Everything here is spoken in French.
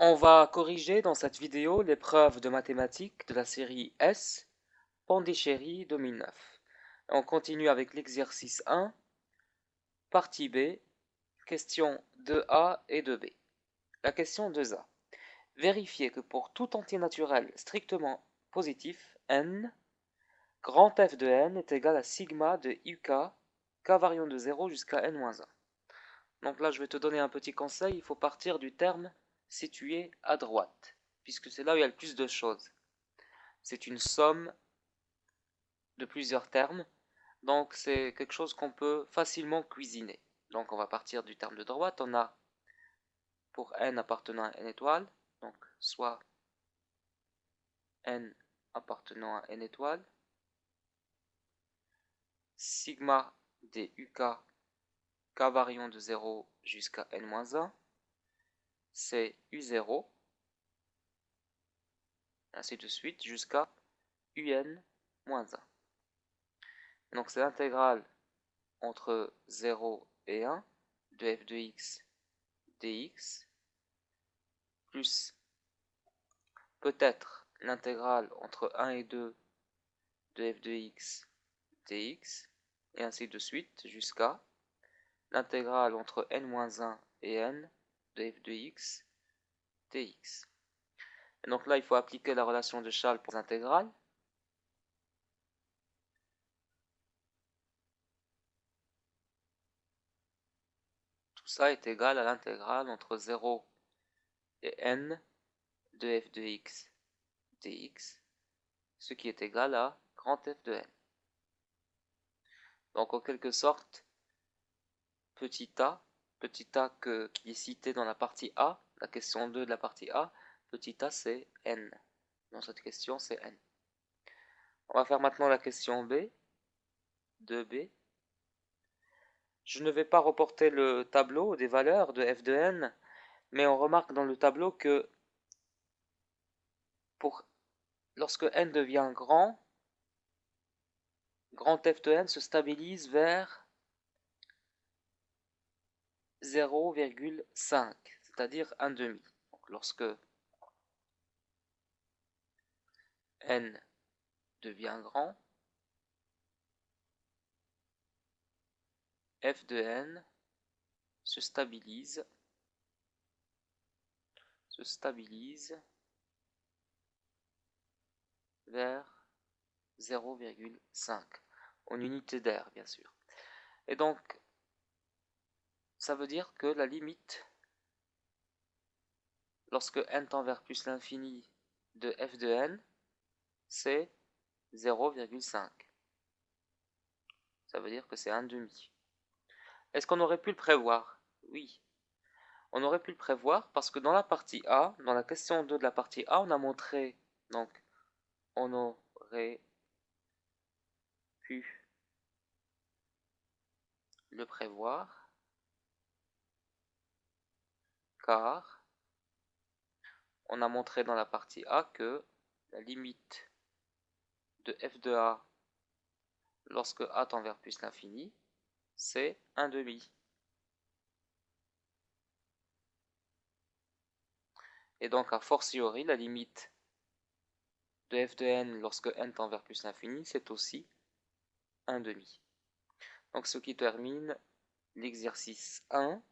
On va corriger dans cette vidéo l'épreuve de mathématiques de la série S, Pondichéry 2009. On continue avec l'exercice 1, partie B, questions 2A et 2B. La question 2A. Vérifiez que pour tout entier naturel strictement positif, n, grand F de n est égal à sigma de uk, k variant de 0 jusqu'à n-1. Donc là, je vais te donner un petit conseil, il faut partir du terme situé à droite, puisque c'est là où il y a le plus de choses. C'est une somme de plusieurs termes, donc c'est quelque chose qu'on peut facilement cuisiner. Donc on va partir du terme de droite, on a pour n appartenant à n étoile, donc soit n appartenant à n étoile, sigma des uk, k variant de 0 jusqu'à n-1, c'est u0, ainsi de suite jusqu'à un-1. Donc c'est l'intégrale entre 0 et 1 de f de x dx, plus peut-être l'intégrale entre 1 et 2 de f de x dx, et ainsi de suite jusqu'à l'intégrale entre n-1 et n de f de x dx. Et donc là, il faut appliquer la relation de Charles pour les intégrales. Tout ça est égal à l'intégrale entre 0 et n de f de x dx, ce qui est égal à grand F de n. Donc en quelque sorte, petit a qui est cité dans la partie A, la question 2 de la partie A, petit a c'est n. Dans cette question c'est n. On va faire maintenant la question B, 2b. Je ne vais pas reporter le tableau des valeurs de f de n, mais on remarque dans le tableau que lorsque n devient grand f de n se stabilise vers 0,5, c'est-à-dire 1,5. Donc lorsque n devient grand, f de n se stabilise vers 0,5, en unité d'air bien sûr. Et donc, ça veut dire que la limite, lorsque n tend vers plus l'infini de f de n, c'est 0,5. Ça veut dire que c'est 1,5. Est-ce qu'on aurait pu le prévoir? Oui. On aurait pu le prévoir parce que dans la partie A, dans la question 2 de la partie A, on a montré, donc on aurait pu le prévoir, car on a montré dans la partie A que la limite de f de A lorsque A tend vers plus l'infini, c'est 1,5. Et donc, a fortiori, la limite de f de n lorsque n tend vers plus l'infini, c'est aussi 1,5. Donc, ce qui termine l'exercice 1.